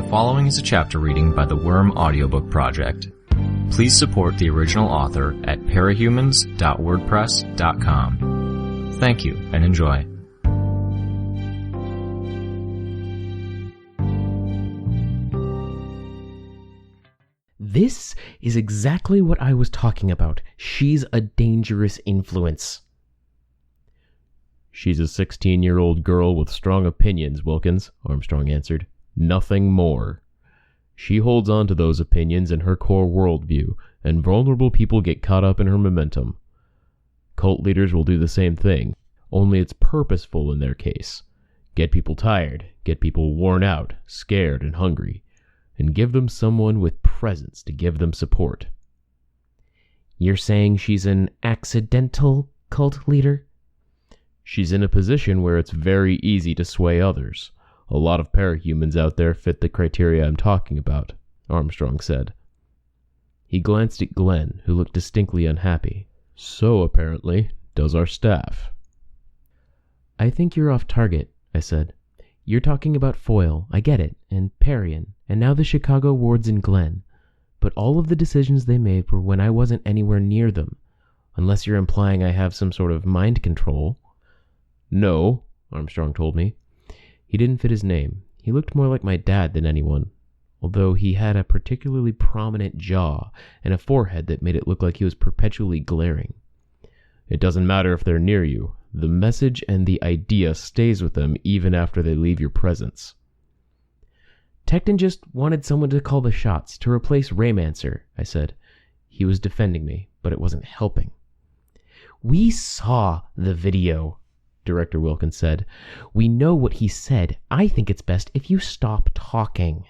following is a chapter reading by the Worm Audiobook Project. Please support the original author at parahumans.wordpress.com. Thank you and enjoy. This is exactly what I was talking about. She's a dangerous influence. She's a 16-year-old girl with strong opinions, Wilkins, Armstrong answered. Nothing more. She holds on to those opinions in her core worldview, and vulnerable people get caught up in her momentum. Cult leaders will do the same thing, only it's purposeful in their case. Get people tired, get people worn out, scared, and hungry, and give them someone with presence to give them support. You're saying she's an accidental cult leader? She's in a position where it's very easy to sway others. A lot of parahumans out there fit the criteria I'm talking about, Armstrong said. He glanced at Glenn, who looked distinctly unhappy. So, apparently, does our staff. I think you're off target, I said. You're talking about Foyle, I get it, and Parian, and now the Chicago wards and Glenn. But all of the decisions they made were when I wasn't anywhere near them. Unless you're implying I have some sort of mind control. No, Armstrong told me. He didn't fit his name. He looked more like my dad than anyone, although he had a particularly prominent jaw and a forehead that made it look like he was perpetually glaring. It doesn't matter if they're near you. The message and the idea stays with them even after they leave your presence. Tecton just wanted someone to call the shots, to replace Raymancer, I said. He was defending me, but it wasn't helping. We saw the video, Director Wilkins said. We know what he said. I think it's best if you stop talking.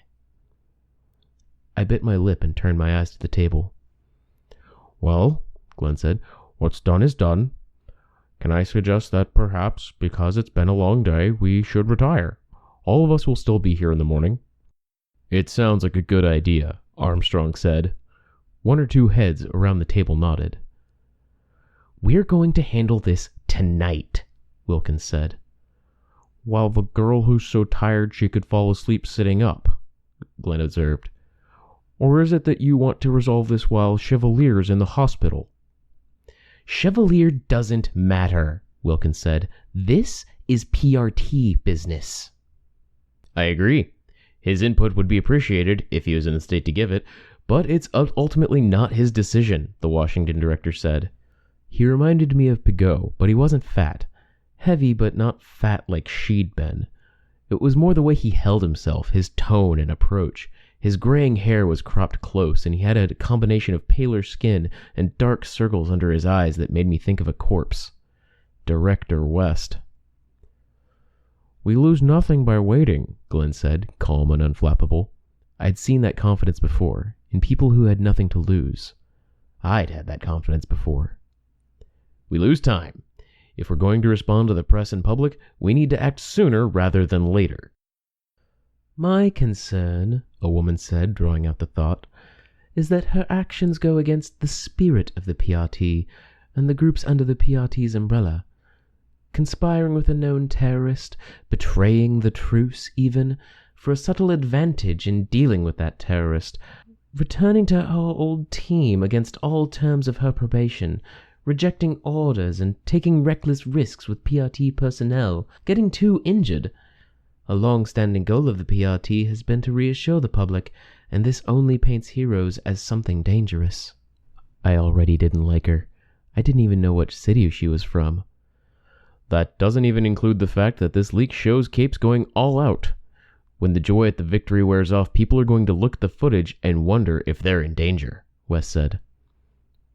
I bit my lip and turned my eyes to the table. Well, Glenn said, what's done is done. Can I suggest that perhaps, because it's been a long day, we should retire? All of us will still be here in the morning. It sounds like a good idea, Armstrong said. One or two heads around the table nodded. We're going to handle this tonight, Wilkins said. While the girl who's so tired she could fall asleep sitting up, Glenn observed. Or is it that you want to resolve this while Chevalier's in the hospital? Chevalier doesn't matter, Wilkins said. This is PRT business. I agree. His input would be appreciated if he was in the state to give it, but it's ultimately not his decision, the Washington director said. He reminded me of Pigot, but he wasn't fat. Heavy, but not fat like she'd been. It was more the way he held himself, his tone and approach. His graying hair was cropped close, and he had a combination of paler skin and dark circles under his eyes that made me think of a corpse. Director West. We lose nothing by waiting, Glenn said, calm and unflappable. I'd seen that confidence before, in people who had nothing to lose. I'd had that confidence before. We lose time. If we're going to respond to the press and public, we need to act sooner rather than later. My concern, a woman said, drawing out the thought, is that her actions go against the spirit of the PRT and the groups under the PRT's umbrella. Conspiring with a known terrorist, betraying the truce even, for a subtle advantage in dealing with that terrorist, returning to her old team against all terms of her probation, rejecting orders and taking reckless risks with PRT personnel, getting too injured. A long-standing goal of the PRT has been to reassure the public, and this only paints heroes as something dangerous. I already didn't like her. I didn't even know what city she was from. That doesn't even include the fact that this leak shows Cape's going all out. When the joy at the victory wears off, people are going to look at the footage and wonder if they're in danger, West said.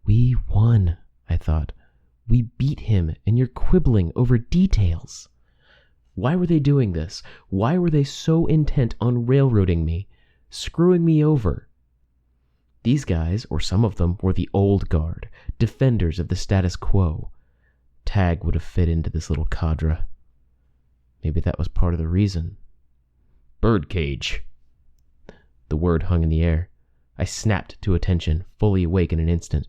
We won, I thought. We beat him, and you're quibbling over details. Why were they doing this? Why were they so intent on railroading me, screwing me over? These guys, or some of them, were the old guard, defenders of the status quo. Tag would have fit into this little cadre. Maybe that was part of the reason. Birdcage. The word hung in the air. I snapped to attention, fully awake in an instant.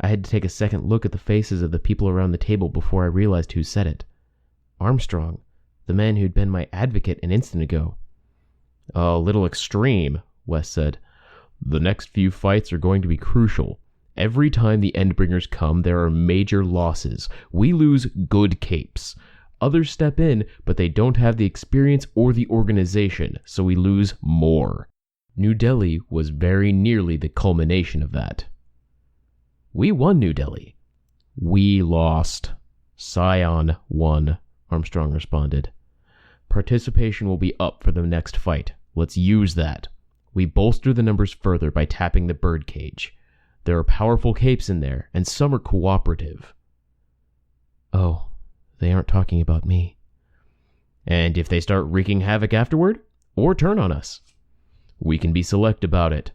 I had to take a second look at the faces of the people around the table before I realized who said it. Armstrong, the man who'd been my advocate an instant ago. A little extreme, West said. The next few fights are going to be crucial. Every time the Endbringers come, there are major losses. We lose good capes. Others step in, but they don't have the experience or the organization, so we lose more. New Delhi was very nearly the culmination of that. We won New Delhi. We lost. Scion won, Armstrong responded. Participation will be up for the next fight. Let's use that. We bolster the numbers further by tapping the birdcage. There are powerful capes in there, and some are cooperative. Oh, they aren't talking about me. And if they start wreaking havoc afterward, or turn on us, we can be select about it.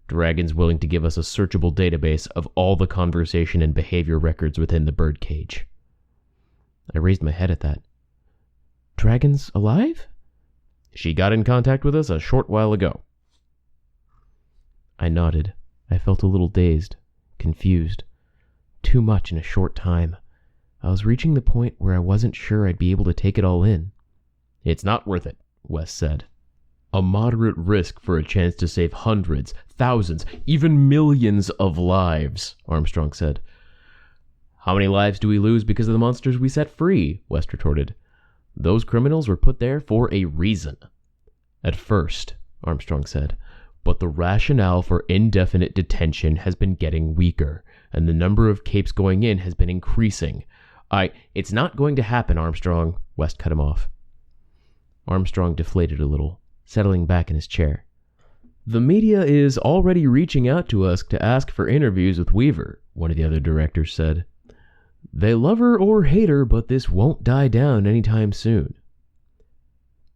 Dragon's willing to give us a searchable database of all the conversation and behavior records within the birdcage. I raised my head at that. Dragon's alive? She got in contact with us a short while ago. I nodded. I felt a little dazed, confused. Too much in a short time. I was reaching the point where I wasn't sure I'd be able to take it all in. It's not worth it, West said. A moderate risk for a chance to save hundreds, thousands, even millions of lives, Armstrong said. How many lives do we lose because of the monsters we set free? West retorted. Those criminals were put there for a reason. At first, Armstrong said, but the rationale for indefinite detention has been getting weaker, and the number of capes going in has been increasing. It's not going to happen, Armstrong, West cut him off. Armstrong deflated a little, settling back in his chair. The media is already reaching out to us to ask for interviews with Weaver, one of the other directors said. They love her or hate her, but this won't die down anytime soon.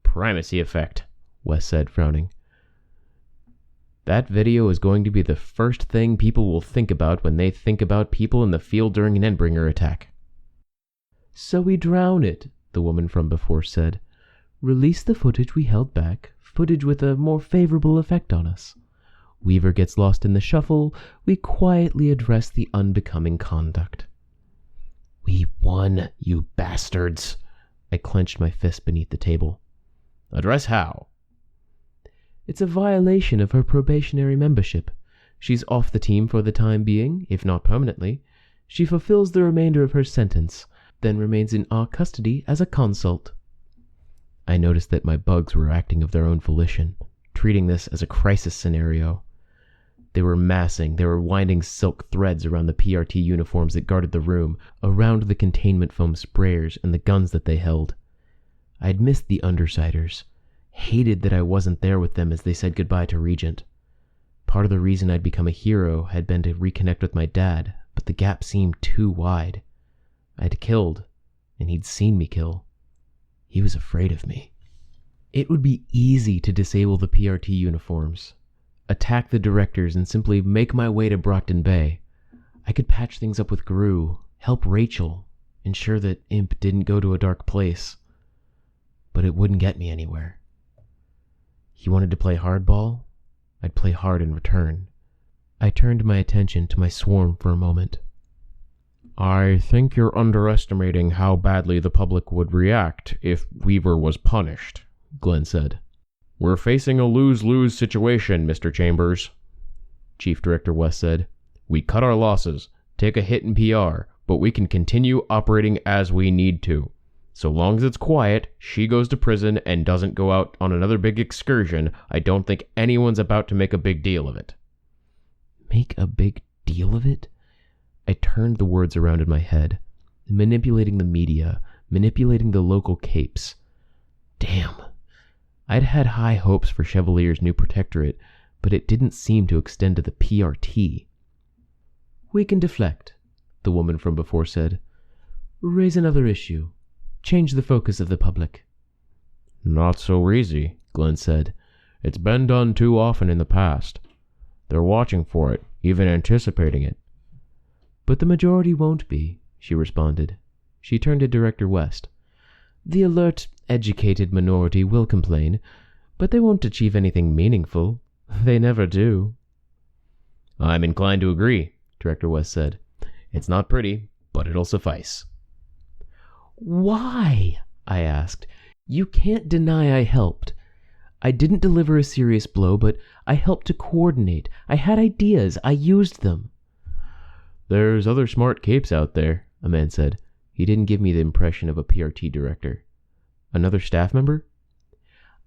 Primacy effect, West said, frowning. That video is going to be the first thing people will think about when they think about people in the field during an Endbringer attack. So we drown it, the woman from before said. Release the footage we held back, footage with a more favorable effect on us. Weaver gets lost in the shuffle, we quietly address the unbecoming conduct. We won, you bastards. I clenched my fist beneath the table. Address how? It's a violation of her probationary membership. She's off the team for the time being, if not permanently. She fulfills the remainder of her sentence, then remains in our custody as a consult. I noticed that my bugs were acting of their own volition, treating this as a crisis scenario. They were massing, they were winding silk threads around the PRT uniforms that guarded the room, around the containment foam sprayers and the guns that they held. I'd missed the Undersiders, hated that I wasn't there with them as they said goodbye to Regent. Part of the reason I'd become a hero had been to reconnect with my dad, but the gap seemed too wide. I'd killed, and he'd seen me kill. He was afraid of me. It would be easy to disable the PRT uniforms, attack the directors, and simply make my way to Brockton Bay. I could patch things up with Gru, help Rachel, ensure that Imp didn't go to a dark place. But it wouldn't get me anywhere. He wanted to play hardball. I'd play hard in return. I turned my attention to my swarm for a moment. I think you're underestimating how badly the public would react if Weaver was punished, Glenn said. We're facing a lose-lose situation, Mr. Chambers. Chief Director West said. We cut our losses, take a hit in PR, but we can continue operating as we need to. So long as it's quiet, she goes to prison and doesn't go out on another big excursion, I don't think anyone's about to make a big deal of it. Make a big deal of it? I turned the words around in my head, manipulating the media, manipulating the local capes. Damn. I'd had high hopes for Chevalier's new protectorate, but it didn't seem to extend to the PRT. We can deflect, the woman from before said. Raise another issue. Change the focus of the public. Not so easy, Glenn said. It's been done too often in the past. They're watching for it, even anticipating it. But the majority won't be, she responded. She turned to Director West. The alert, educated minority will complain, but they won't achieve anything meaningful. They never do. I'm inclined to agree, Director West said. It's not pretty, but it'll suffice. Why? I asked. You can't deny I helped. I didn't deliver a serious blow, but I helped to coordinate. I had ideas. I used them. There's other smart capes out there, a man said. He didn't give me the impression of a PRT director. Another staff member?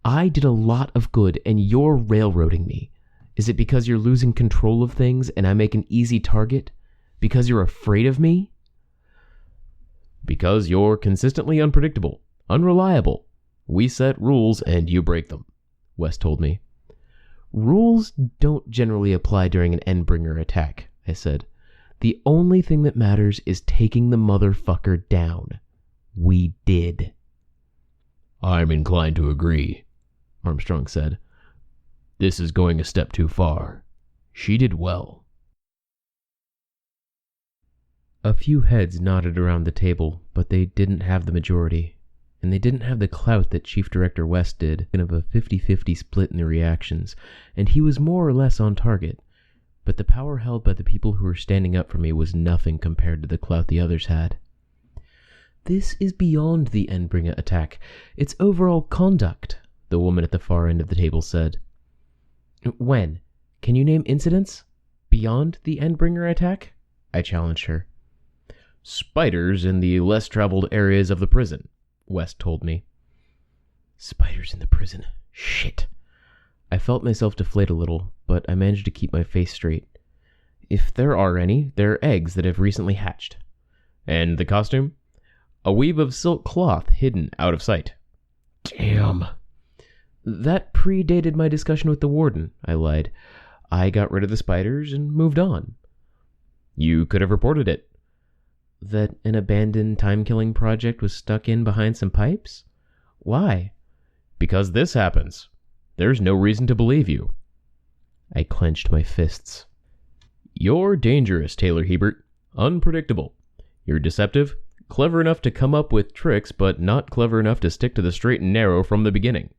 I did a lot of good, and you're railroading me. Is it because you're losing control of things and I make an easy target? Because you're afraid of me? Because you're consistently unpredictable, unreliable. We set rules and you break them, West told me. Rules don't generally apply during an Endbringer attack, I said. The only thing that matters is taking the motherfucker down. We did. I'm inclined to agree, Armstrong said. This is going a step too far. She did well. A few heads nodded around the table, but they didn't have the majority. And they didn't have the clout that Chief Director West did, kind of a 50-50 split in the reactions, and he was more or less on target. But the power held by the people who were standing up for me was nothing compared to the clout the others had. This is beyond the Endbringer attack. It's overall conduct, the woman at the far end of the table said. When? Can you name incidents? Beyond the Endbringer attack? I challenged her. Spiders in the less traveled areas of the prison, West told me. Spiders in the prison. Shit. I felt myself deflate a little, but I managed to keep my face straight. If there are any, they're eggs that have recently hatched. And the costume? A weave of silk cloth hidden out of sight. Damn. That predated my discussion with the warden, I lied. I got rid of the spiders and moved on. You could have reported it. That an abandoned time-killing project was stuck in behind some pipes? Why? Because this happens. There's no reason to believe you. I clenched my fists. You're dangerous, Taylor Hebert. Unpredictable. You're deceptive, clever enough to come up with tricks, but not clever enough to stick to the straight and narrow from the beginning.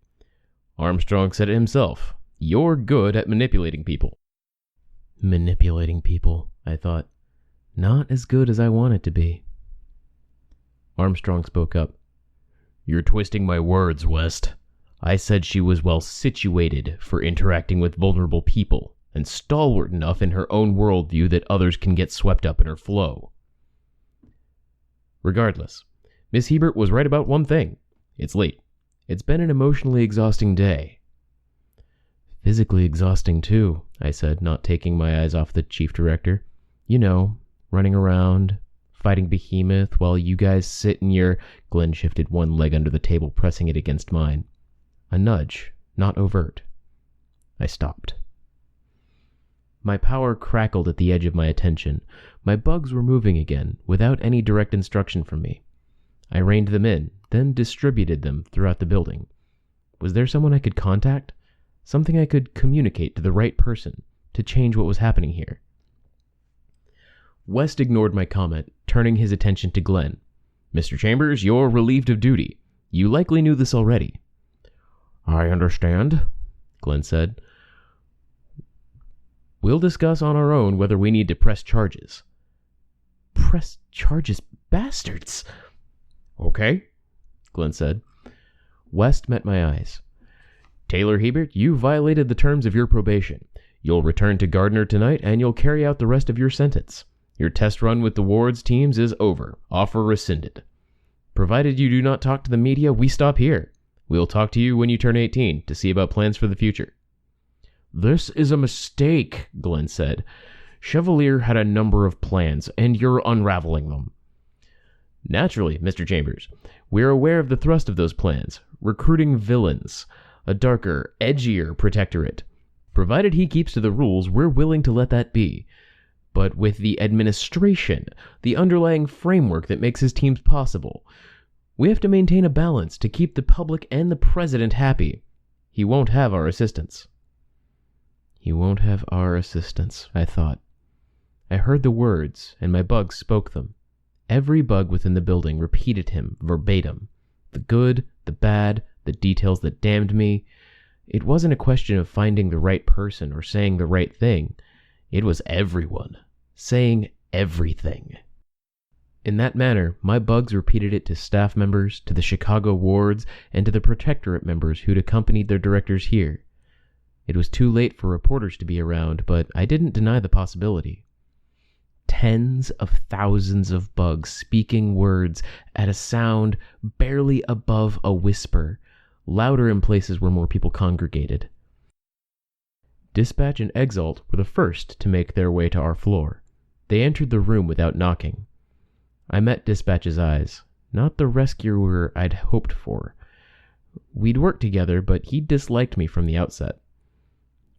Armstrong said it himself. You're good at manipulating people. Manipulating people, I thought. Not as good as I want it to be. Armstrong spoke up. You're twisting my words, West. I said she was well situated for interacting with vulnerable people and stalwart enough in her own worldview that others can get swept up in her flow. Regardless, Miss Hebert was right about one thing. It's late. It's been an emotionally exhausting day. Physically exhausting too, I said, not taking my eyes off the chief director. You know, running around, fighting Behemoth while you guys sit in your... Glenn shifted one leg under the table, pressing it against mine. A nudge, not overt. I stopped. My power crackled at the edge of my attention. My bugs were moving again, without any direct instruction from me. I reined them in, then distributed them throughout the building. Was there someone I could contact? Something I could communicate to the right person to change what was happening here? West ignored my comment, turning his attention to Glenn. Mr. Chambers, you're relieved of duty. You likely knew this already. I understand, Glenn said. We'll discuss on our own whether we need to press charges. Press charges, bastards! Okay, Glenn said. West met my eyes. Taylor Hebert, you violated the terms of your probation. You'll return to Gardner tonight and you'll carry out the rest of your sentence. Your test run with the wards teams is over. Offer rescinded. Provided you do not talk to the media, we stop here. We'll talk to you when you turn 18 to see about plans for the future. This is a mistake, Glenn said. Chevalier had a number of plans, and you're unraveling them. Naturally, Mr. Chambers. We're aware of the thrust of those plans. Recruiting villains. A darker, edgier protectorate. Provided he keeps to the rules, we're willing to let that be. But with the administration, the underlying framework that makes his teams possible, we have to maintain a balance to keep the public and the president happy. He won't have our assistance. He won't have our assistance, I thought. I heard the words, and my bugs spoke them. Every bug within the building repeated him verbatim. The good, the bad, the details that damned me. It wasn't a question of finding the right person or saying the right thing. It was everyone saying everything. In that manner, my bugs repeated it to staff members, to the Chicago wards, and to the Protectorate members who'd accompanied their directors here. It was too late for reporters to be around, but I didn't deny the possibility. Tens of thousands of bugs speaking words at a sound barely above a whisper, louder in places where more people congregated. Dispatch and Exalt were the first to make their way to our floor. They entered the room without knocking. I met Dispatch's eyes, not the rescuer I'd hoped for. We'd worked together, but he disliked me from the outset.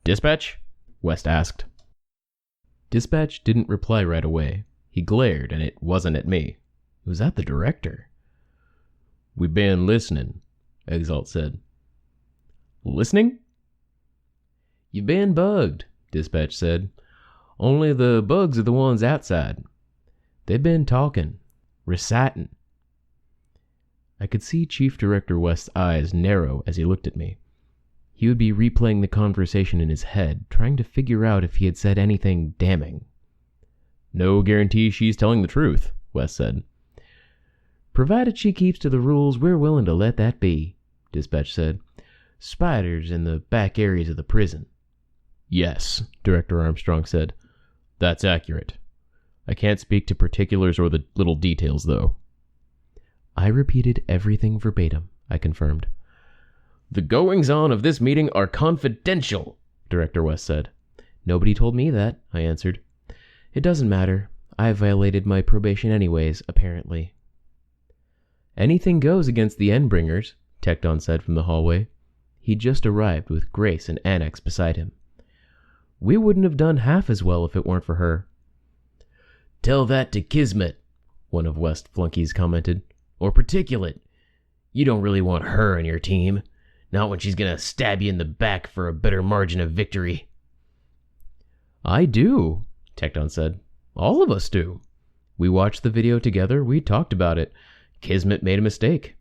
"Dispatch?" West asked. Dispatch didn't reply right away. He glared, and it wasn't at me. It was at the director. "We've been listening," Exalt said. "Listening?" "You've been bugged," Dispatch said. "Only the bugs are the ones outside. They've been talking, reciting." I could see Chief Director West's eyes narrow as he looked at me. He would be replaying the conversation in his head, trying to figure out if he had said anything damning. "No guarantee she's telling the truth," West said. "Provided she keeps to the rules, we're willing to let that be," Dispatch said. "Spiders in the back areas of the prison." "Yes," Director Armstrong said. "That's accurate. I can't speak to particulars or the little details, though." I repeated everything verbatim, I confirmed. "The goings-on of this meeting are confidential," Director West said. "Nobody told me that," I answered. "It doesn't matter. I violated my probation anyways, apparently." "Anything goes against the Endbringers," Tecton said from the hallway. He'd just arrived with Grace and Annex beside him. "We wouldn't have done half as well if it weren't for her." "Tell that to Kismet," one of West's flunkies commented. "Or Particulate. You don't really want her on your team. Not when she's gonna stab you in the back for a better margin of victory." "I do," Tecton said. "All of us do. We watched the video together, we talked about it. Kismet made a mistake.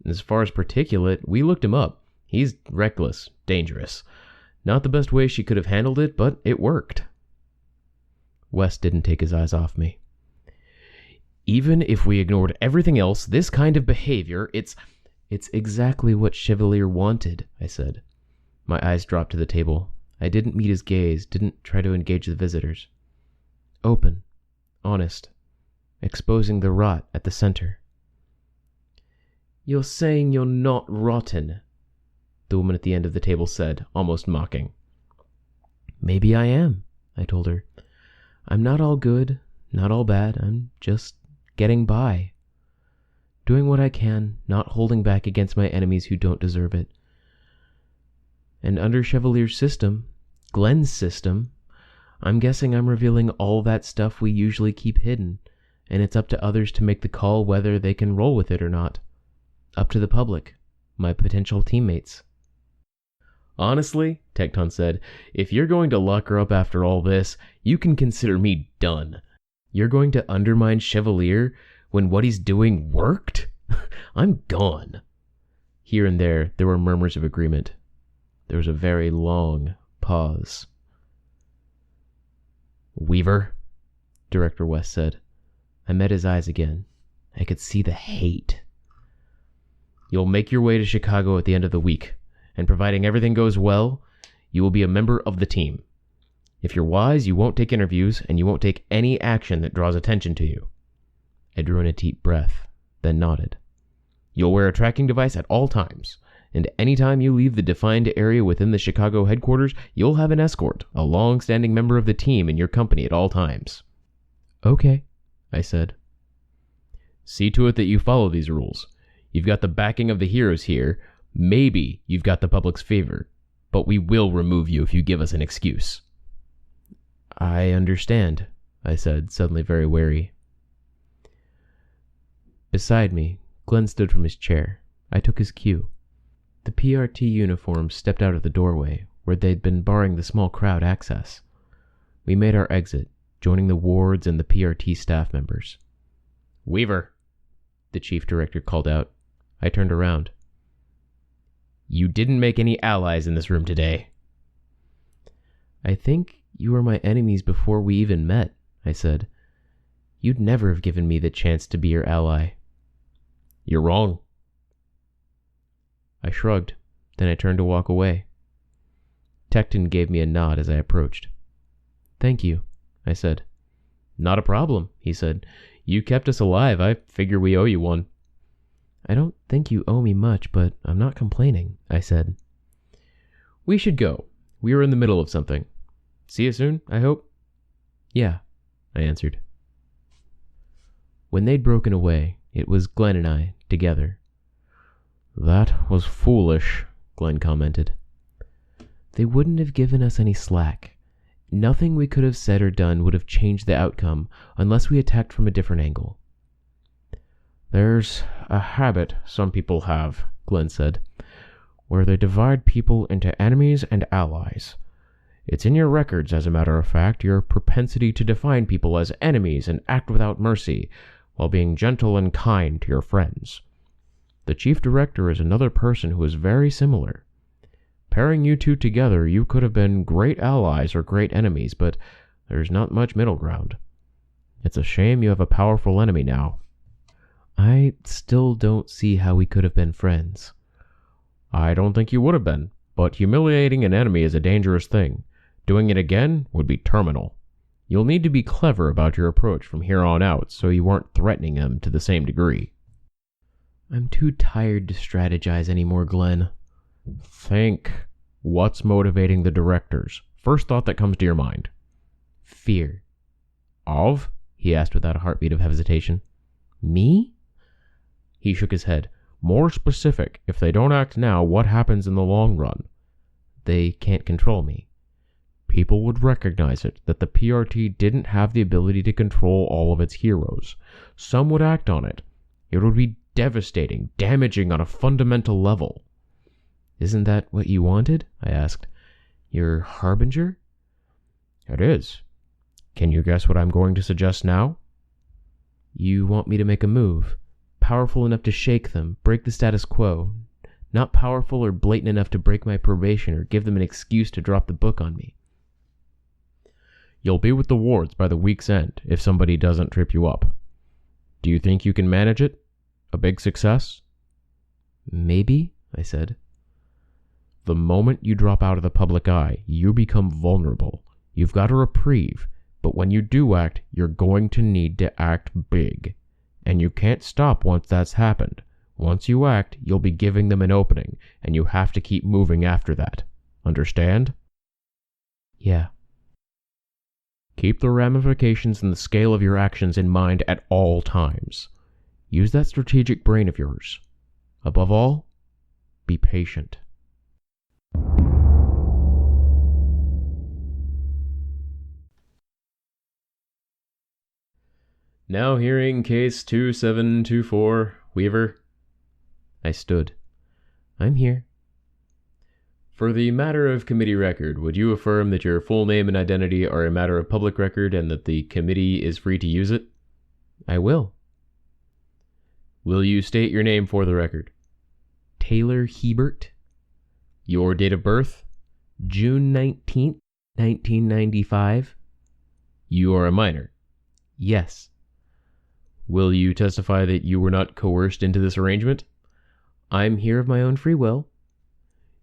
As far as Particulate, we looked him up. He's reckless, dangerous. Not the best way she could have handled it, but it worked." West didn't take his eyes off me. "Even if we ignored everything else, this kind of behavior, it's exactly what Chevalier wanted," I said. My eyes dropped to the table. I didn't meet his gaze, didn't try to engage the visitors. Open, honest, exposing the rot at the center. "You're saying you're not rotten," the woman at the end of the table said, almost mocking. "Maybe I am," I told her. "I'm not all good, not all bad. I'm just getting by. Doing what I can, not holding back against my enemies who don't deserve it. And under Chevalier's system, Glenn's system, I'm guessing I'm revealing all that stuff we usually keep hidden, and it's up to others to make the call whether they can roll with it or not. Up to the public, my potential teammates." "Honestly," Tecton said, "if you're going to lock her up after all this, you can consider me done. You're going to undermine Chevalier when what he's doing worked? I'm gone." Here and there were murmurs of agreement. There was a very long pause. "Weaver," Director West said. I met his eyes again. I could see the hate. "You'll make your way to Chicago at the end of the week, and providing everything goes well, you will be a member of the team. If you're wise, you won't take interviews, and you won't take any action that draws attention to you." I drew in a deep breath, then nodded. "You'll wear a tracking device at all times, and any time you leave the defined area within the Chicago headquarters, you'll have an escort, a long-standing member of the team in your company at all times." "Okay," I said. "See to it that you follow these rules. You've got the backing of the heroes here. Maybe you've got the public's favor, but we will remove you if you give us an excuse." "I understand," I said, suddenly very wary. Beside me, Glenn stood from his chair. I took his cue. The PRT uniforms stepped out of the doorway, where they'd been barring the small crowd access. We made our exit, joining the wards and the PRT staff members. "Weaver," the chief director called out. I turned around. "You didn't make any allies in this room today." "I think you were my enemies before we even met," I said. You'd never have given me the chance to be your ally. You're wrong. I shrugged. Then I turned to walk away. Tecton gave me a nod as I approached. Thank you, I said. Not a problem, he said. You kept us alive. I figure we owe you one. I don't think you owe me much, but I'm not complaining, I said. We should go. We are in the middle of something. See you soon, I hope? Yeah, I answered. When they'd broken away, it was Glenn and I, together. That was foolish, Glenn commented. They wouldn't have given us any slack. Nothing we could have said or done would have changed the outcome unless we attacked from a different angle. There's a habit some people have, Glenn said, where they divide people into enemies and allies. It's in your records, as a matter of fact, your propensity to define people as enemies and act without mercy, while being gentle and kind to your friends. The chief director is another person who is very similar. Pairing you two together, you could have been great allies or great enemies, but there's not much middle ground. It's a shame you have a powerful enemy now. I still don't see how we could have been friends. I don't think you would have been, but humiliating an enemy is a dangerous thing. Doing it again would be terminal. You'll need to be clever about your approach from here on out so you aren't threatening them to the same degree. I'm too tired to strategize anymore, Glenn. Think. What's motivating the directors? First thought that comes to your mind. Fear. Of? He asked without a heartbeat of hesitation. Me? He shook his head. More specific, if they don't act now, what happens in the long run? They can't control me. People would recognize it, that the PRT didn't have the ability to control all of its heroes. Some would act on it. It would be devastating, damaging on a fundamental level. Isn't that what you wanted? I asked. Your harbinger? It is. Can you guess what I'm going to suggest now? You want me to make a move, powerful enough to shake them, break the status quo, not powerful or blatant enough to break my probation or give them an excuse to drop the book on me. You'll be with the wards by the week's end if somebody doesn't trip you up. Do you think you can manage it? A big success? Maybe, I said. The moment you drop out of the public eye, you become vulnerable. You've got a reprieve, but when you do act, you're going to need to act big. And you can't stop once that's happened. Once you act, you'll be giving them an opening, and you have to keep moving after that. Understand? Yeah. Keep the ramifications and the scale of your actions in mind at all times. Use that strategic brain of yours. Above all, be patient. Now hearing case 2724, Weaver. I stood. I'm here. For the matter of committee record, would you affirm that your full name and identity are a matter of public record and that the committee is free to use it? I will. Will you state your name for the record? Taylor Hebert. Your date of birth? June 19th, 1995. You are a minor? Yes. Will you testify that you were not coerced into this arrangement? I'm here of my own free will.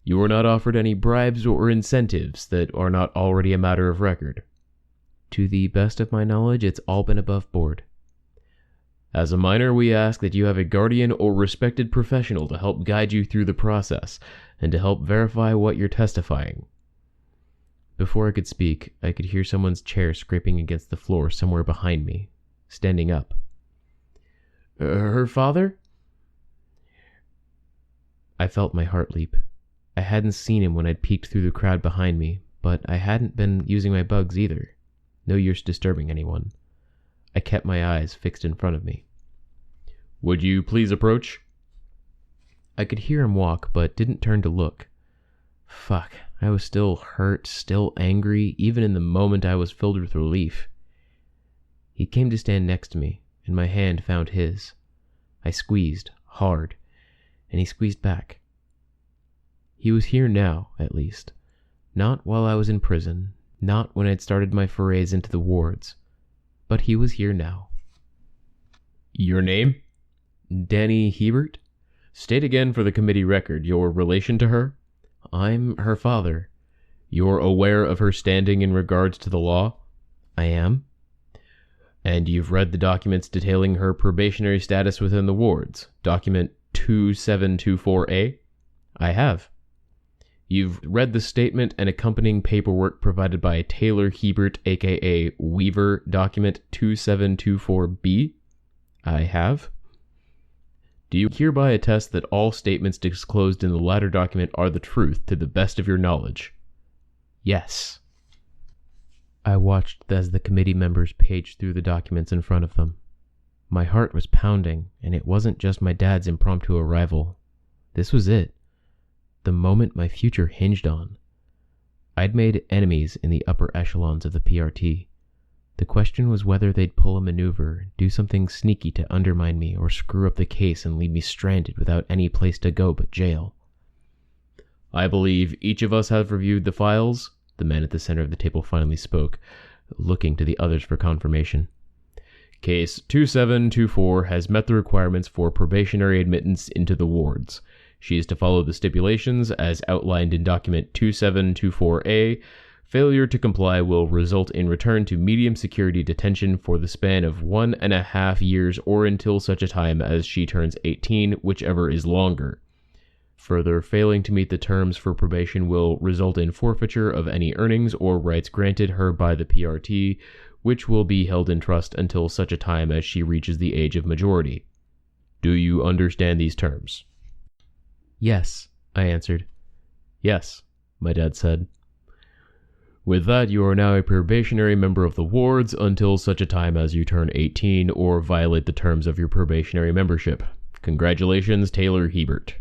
You were not offered any bribes or incentives that are not already a matter of record? To the best of my knowledge, it's all been above board. As a minor, we ask that you have a guardian or respected professional to help guide you through the process and to help verify what you're testifying. Before I could speak, I could hear someone's chair scraping against the floor somewhere behind me, standing up. Her father? I felt my heart leap. I hadn't seen him when I'd peeked through the crowd behind me, but I hadn't been using my bugs either. No use disturbing anyone. I kept my eyes fixed in front of me. Would you please approach? I could hear him walk, but didn't turn to look. Fuck, I was still hurt, still angry, even in the moment I was filled with relief. He came to stand next to me, and my hand found his. I squeezed, hard, and he squeezed back. He was here now, at least. Not while I was in prison, not when I'd started my forays into the wards, but he was here now. Your name? Danny Hebert. State again for the committee record your relation to her. I'm her father. You're aware of her standing in regards to the law? I am. And you've read the documents detailing her probationary status within the wards, document 2724A? I have. You've read the statement and accompanying paperwork provided by Taylor Hebert, aka Weaver, document 2724B? I have. Do you hereby attest that all statements disclosed in the latter document are the truth to the best of your knowledge? Yes. I watched as the committee members paged through the documents in front of them. My heart was pounding, and it wasn't just my dad's impromptu arrival. This was it. The moment my future hinged on. I'd made enemies in the upper echelons of the PRT. The question was whether they'd pull a maneuver, do something sneaky to undermine me, or screw up the case and leave me stranded without any place to go but jail. I believe each of us have reviewed the files, the man at the center of the table finally spoke, looking to the others for confirmation. Case 2724 has met the requirements for probationary admittance into the wards. She is to follow the stipulations as outlined in document 2724A. Failure to comply will result in return to medium security detention for the span of 1.5 years or until such a time as she turns 18, whichever is longer. Further, failing to meet the terms for probation will result in forfeiture of any earnings or rights granted her by the PRT, which will be held in trust until such a time as she reaches the age of majority. Do you understand these terms? Yes, I answered. Yes, my dad said. With that, you are now a probationary member of the wards until such a time as you turn 18 or violate the terms of your probationary membership. Congratulations, Taylor Hebert.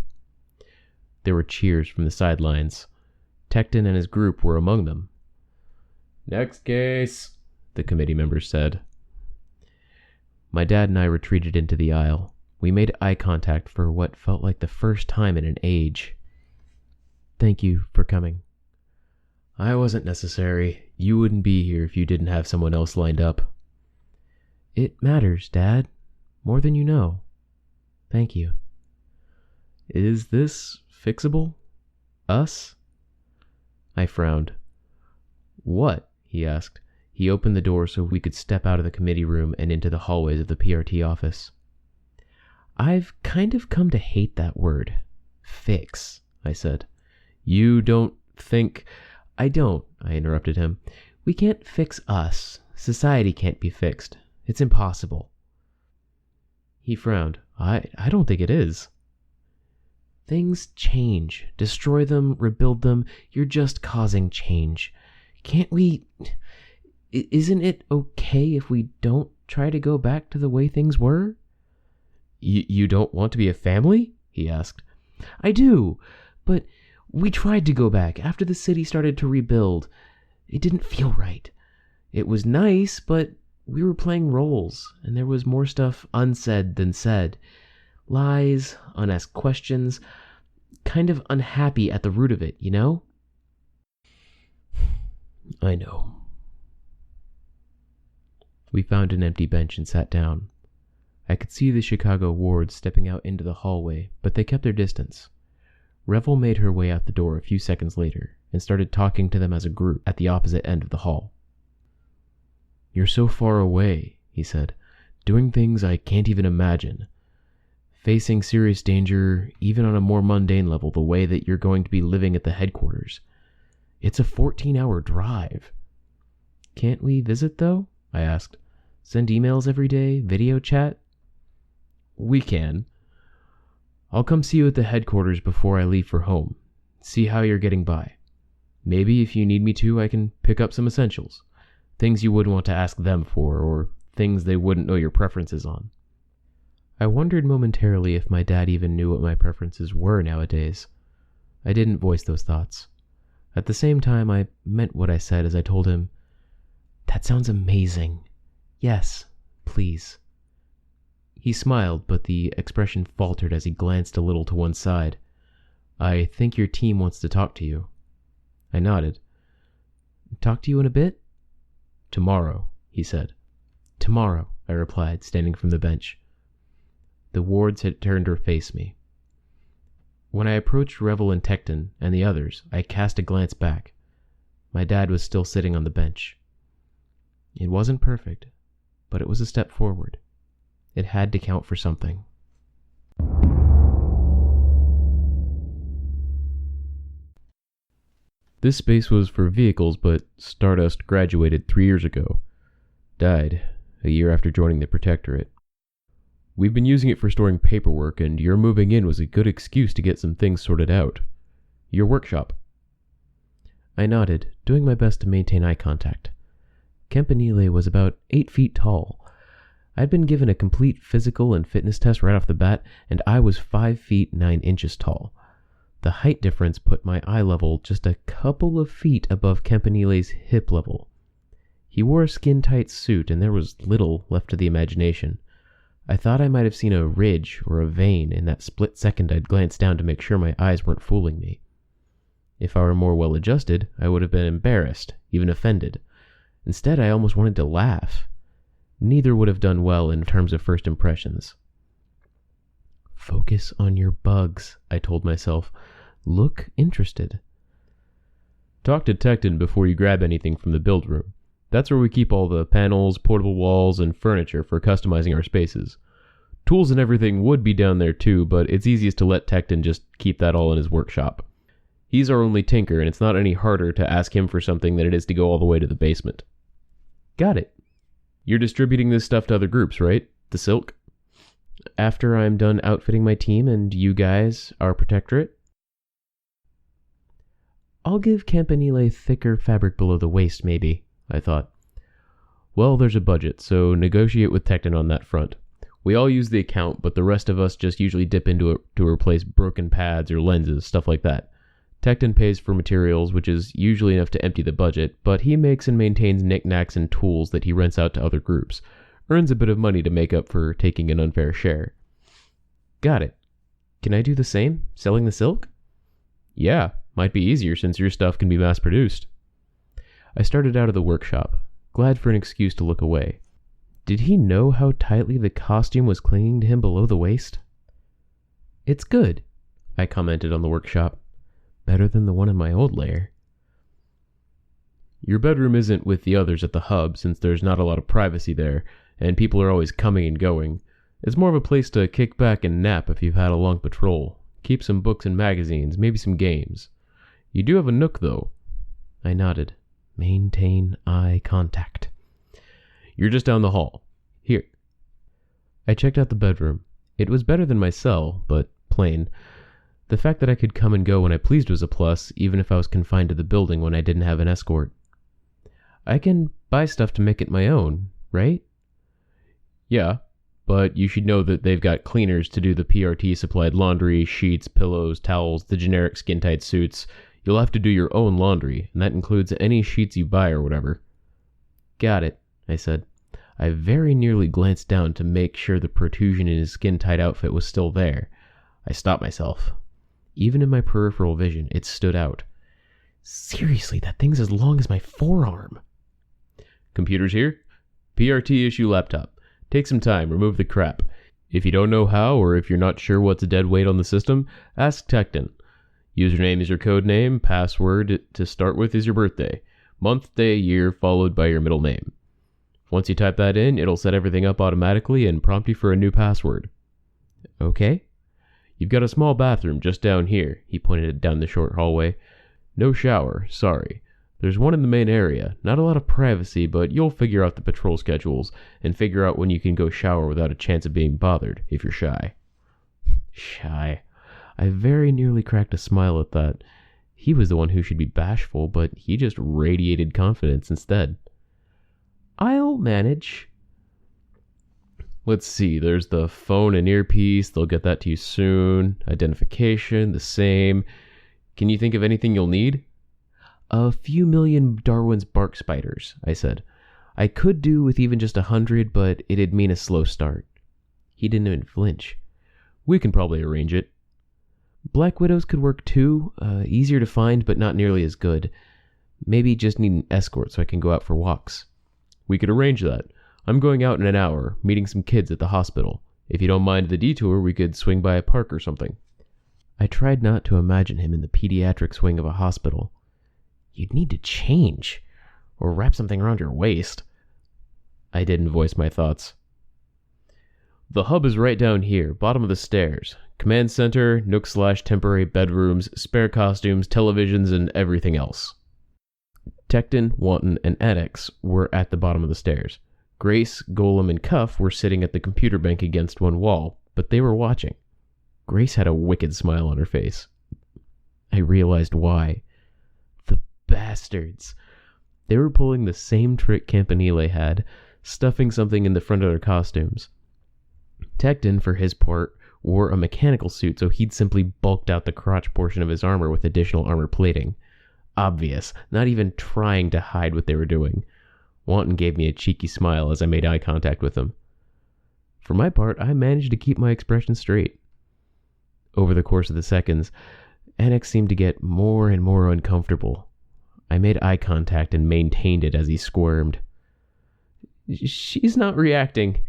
There were cheers from the sidelines. Tecton and his group were among them. Next case, the committee members said. My dad and I retreated into the aisle. We made eye contact for what felt like the first time in an age. Thank you for coming. I wasn't necessary. You wouldn't be here if you didn't have someone else lined up. It matters, Dad. More than you know. Thank you. Is this fixable? Us? I frowned. What? He asked. He opened the door so we could step out of the committee room and into the hallways of the PRT office. I've kind of come to hate that word. Fix, I said. You don't think... I don't, I interrupted him. We can't fix us. Society can't be fixed. It's impossible. He frowned. I don't think it is. Things change. Destroy them, rebuild them. You're just causing change. Can't we... Isn't it okay if we don't try to go back to the way things were? You don't want to be a family? He asked. I do, but we tried to go back after the city started to rebuild. It didn't feel right. It was nice, but we were playing roles, and there was more stuff unsaid than said. Lies, unasked questions, kind of unhappy at the root of it, you know? I know. We found an empty bench and sat down. I could see the Chicago wards stepping out into the hallway, but they kept their distance. Revel made her way out the door a few seconds later and started talking to them as a group at the opposite end of the hall. You're so far away, he said, doing things I can't even imagine. Facing serious danger, even on a more mundane level, the way that you're going to be living at the headquarters. It's a 14-hour drive. Can't we visit, though? I asked. Send emails every day? Video chat? We can. I'll come see you at the headquarters before I leave for home. See how you're getting by. Maybe if you need me to, I can pick up some essentials. Things you wouldn't want to ask them for, or things they wouldn't know your preferences on. I wondered momentarily if my dad even knew what my preferences were nowadays. I didn't voice those thoughts. At the same time, I meant what I said as I told him, "That sounds amazing. Yes, please." He smiled, but the expression faltered as he glanced a little to one side. "I think your team wants to talk to you." I nodded. "Talk to you in a bit?" "Tomorrow," he said. "Tomorrow," I replied, standing from the bench. The wards had turned to face me. When I approached Revel and Tecton and the others, I cast a glance back. My dad was still sitting on the bench. It wasn't perfect, but it was a step forward. It had to count for something. This space was for vehicles, but Stardust graduated 3 years ago. Died a year after joining the Protectorate. We've been using it for storing paperwork, and your moving in was a good excuse to get some things sorted out. Your workshop. I nodded, doing my best to maintain eye contact. Campanile was about 8 feet tall. I'd been given a complete physical and fitness test right off the bat, and I was 5 feet 9 inches tall. The height difference put my eye level just a couple of feet above Campanile's hip level. He wore a skin-tight suit, and there was little left to the imagination. I thought I might have seen a ridge or a vein in that split second I'd glanced down to make sure my eyes weren't fooling me. If I were more well-adjusted, I would have been embarrassed, even offended. Instead, I almost wanted to laugh. Neither would have done well in terms of first impressions. Focus on your bugs, I told myself. Look interested. Talk to Tecton before you grab anything from the build room. That's where we keep all the panels, portable walls, and furniture for customizing our spaces. Tools and everything would be down there too, but it's easiest to let Tecton just keep that all in his workshop. He's our only tinker, and it's not any harder to ask him for something than it is to go all the way to the basement. Got it. You're distributing this stuff to other groups, right? The Silk? After I'm done outfitting my team and you guys, our Protectorate? I'll give Campanile thicker fabric below the waist, maybe, I thought. Well, there's a budget, so negotiate with Tecton on that front. We all use the account, but the rest of us just usually dip into it to replace broken pads or lenses, stuff like that. Tecton pays for materials, which is usually enough to empty the budget, but he makes and maintains knickknacks and tools that he rents out to other groups. Earns a bit of money to make up for taking an unfair share. Got it. Can I do the same, selling the silk? Yeah, might be easier since your stuff can be mass-produced. I started out of the workshop, glad for an excuse to look away. Did he know how tightly the costume was clinging to him below the waist? It's good, I commented on the workshop. Better than the one in my old lair. Your bedroom isn't with the others at the hub, since there's not a lot of privacy there, and people are always coming and going. It's more of a place to kick back and nap if you've had a long patrol. Keep some books and magazines, maybe some games. You do have a nook, though. I nodded. Maintain eye contact. You're just down the hall. Here. I checked out the bedroom. It was better than my cell, but plain. The fact that I could come and go when I pleased was a plus, even if I was confined to the building when I didn't have an escort. I can buy stuff to make it my own, right? Yeah, but you should know that they've got cleaners to do the PRT-supplied laundry, sheets, pillows, towels, the generic skin-tight suits. You'll have to do your own laundry, and that includes any sheets you buy or whatever. Got it, I said. I very nearly glanced down to make sure the protrusion in his skin-tight outfit was still there. I stopped myself. Even in my peripheral vision, it stood out. Seriously, that thing's as long as my forearm. Computers here? PRT issue laptop. Take some time, remove the crap. If you don't know how, or if you're not sure what's a dead weight on the system, ask Tecton. Username is your code name, password to start with is your birthday. Month, day, year, followed by your middle name. Once you type that in, it'll set everything up automatically and prompt you for a new password. Okay. You've got a small bathroom just down here, he pointed down the short hallway. No shower, sorry. There's one in the main area. Not a lot of privacy, but you'll figure out the patrol schedules and figure out when you can go shower without a chance of being bothered, if you're shy. Shy. I very nearly cracked a smile at that. He was the one who should be bashful, but he just radiated confidence instead. I'll manage. Let's see, there's the phone and earpiece. They'll get that to you soon. Identification, the same. Can you think of anything you'll need? A few million Darwin's bark spiders, I said. I could do with even just 100, but it'd mean a slow start. He didn't even flinch. We can probably arrange it. Black widows could work too. Easier to find, but not nearly as good. Maybe just need an escort so I can go out for walks. We could arrange that. I'm going out in an hour, meeting some kids at the hospital. If you don't mind the detour, we could swing by a park or something. I tried not to imagine him in the pediatrics wing of a hospital. You'd need to change, or wrap something around your waist. I didn't voice my thoughts. The hub is right down here, bottom of the stairs. Command center, nook/temporary bedrooms, spare costumes, televisions, and everything else. Tecton, Wanton, and Annex were at the bottom of the stairs. Grace, Golem, and Cuff were sitting at the computer bank against one wall, but they were watching. Grace had a wicked smile on her face. I realized why. The bastards. They were pulling the same trick Campanile had, stuffing something in the front of their costumes. Tecton, for his part, wore a mechanical suit, so he'd simply bulked out the crotch portion of his armor with additional armor plating. Obvious, not even trying to hide what they were doing. Wanton gave me a cheeky smile as I made eye contact with him. For my part, I managed to keep my expression straight. Over the course of the seconds, Annex seemed to get more and more uncomfortable. I made eye contact and maintained it as he squirmed. "She's not reacting,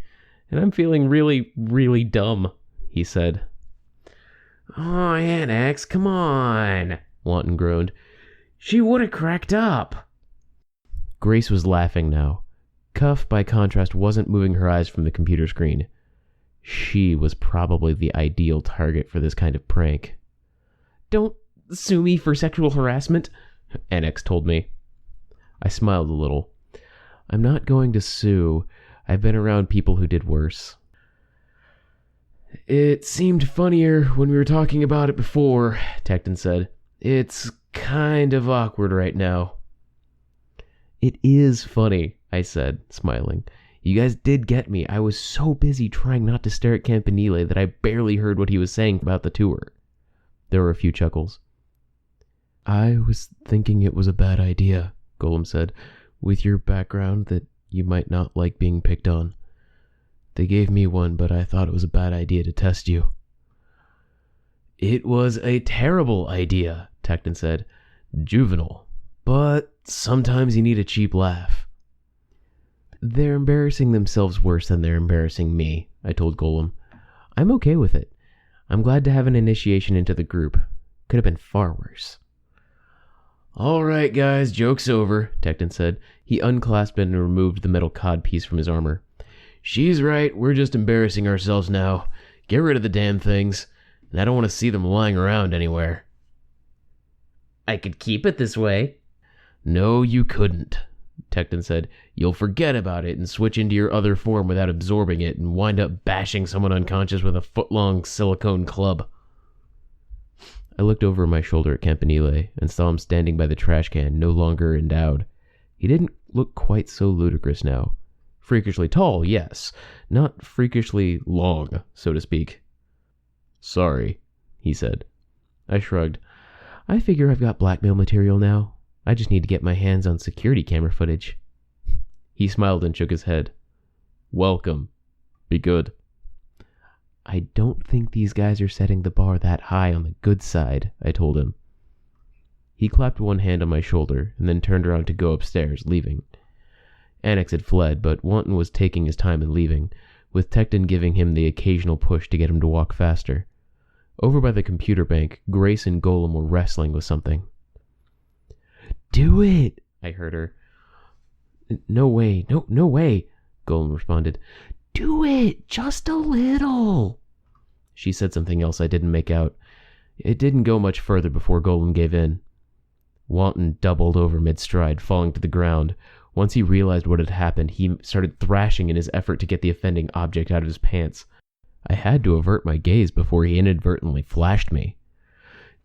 and I'm feeling really, really dumb," he said. "Oh, Annex, come on," Wanton groaned. "She would have cracked up." Grace was laughing now. Cuff, by contrast, wasn't moving her eyes from the computer screen. She was probably the ideal target for this kind of prank. "Don't sue me for sexual harassment," Annex told me. I smiled a little. "I'm not going to sue. I've been around people who did worse." "It seemed funnier when we were talking about it before," Tecton said. "It's kind of awkward right now." "It is funny," I said, smiling. "You guys did get me. I was so busy trying not to stare at Campanile that I barely heard what he was saying about the tour." There were a few chuckles. "I was thinking it was a bad idea," Golem said. "With your background, that you might not like being picked on. They gave me one, but I thought it was a bad idea to test you." "It was a terrible idea," Tecton said. "Juvenile. But sometimes you need a cheap laugh." "They're embarrassing themselves worse than they're embarrassing me," I told Golem. "I'm okay with it. I'm glad to have an initiation into the group. Could have been far worse." "All right, guys, joke's over," Tecton said. He unclasped it and removed the metal cod piece from his armor. "She's right, we're just embarrassing ourselves now. Get rid of the damn things, and I don't want to see them lying around anywhere." "I could keep it this way." "No, you couldn't," Tecton said. "You'll forget about it and switch into your other form without absorbing it and wind up bashing someone unconscious with a foot-long silicone club." I looked over my shoulder at Campanile and saw him standing by the trash can, no longer endowed. He didn't look quite so ludicrous now. Freakishly tall, yes. Not freakishly long, so to speak. "Sorry," he said. I shrugged. "I figure I've got blackmail material now. I just need to get my hands on security camera footage." He smiled and shook his head. "Welcome. Be good." "I don't think these guys are setting the bar that high on the good side," I told him. He clapped one hand on my shoulder and then turned around to go upstairs, leaving. Annex had fled, but Wanton was taking his time in leaving, with Tecton giving him the occasional push to get him to walk faster. Over by the computer bank, Grace and Golem were wrestling with something. "Do it!" I heard her. No way, no way," Golem responded. "Do it! Just a little!" She said something else I didn't make out. It didn't go much further before Golem gave in. Wanton doubled over mid-stride, falling to the ground. Once he realized what had happened, he started thrashing in his effort to get the offending object out of his pants. I had to avert my gaze before he inadvertently flashed me.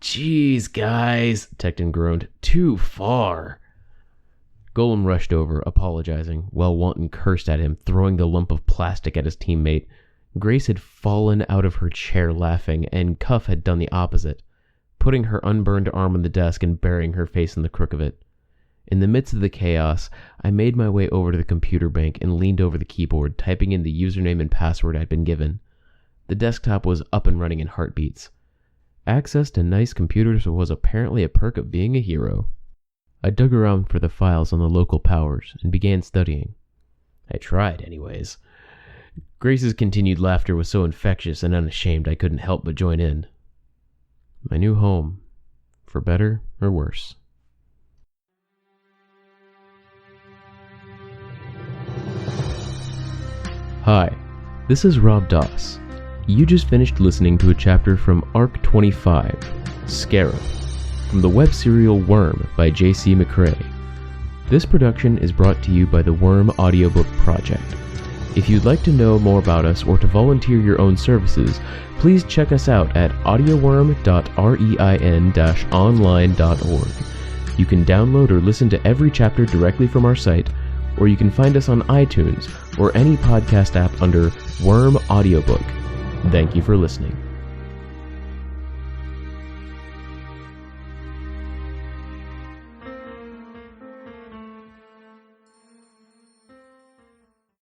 "Jeez, guys," Tecton groaned. "Too far." Golem rushed over, apologizing, while Wanton cursed at him, throwing the lump of plastic at his teammate. Grace had fallen out of her chair laughing, and Cuff had done the opposite, putting her unburned arm on the desk and burying her face in the crook of it. In the midst of the chaos, I made my way over to the computer bank and leaned over the keyboard, typing in the username and password I'd been given. The desktop was up and running in heartbeats. Access to nice computers was apparently a perk of being a hero. I dug around for the files on the local powers and began studying. I tried, anyways. Grace's continued laughter was so infectious and unashamed I couldn't help but join in. My new home, for better or worse. Hi, this is Rob Doss. You just finished listening to a chapter from Arc 25, Scarab, from the web serial Worm by J.C. McCrae. This production is brought to you by the Worm Audiobook Project. If you'd like to know more about us or to volunteer your own services, please check us out at audioworm.rein-online.org. You can download or listen to every chapter directly from our site, or you can find us on iTunes or any podcast app under Worm Audiobook. Thank you for listening.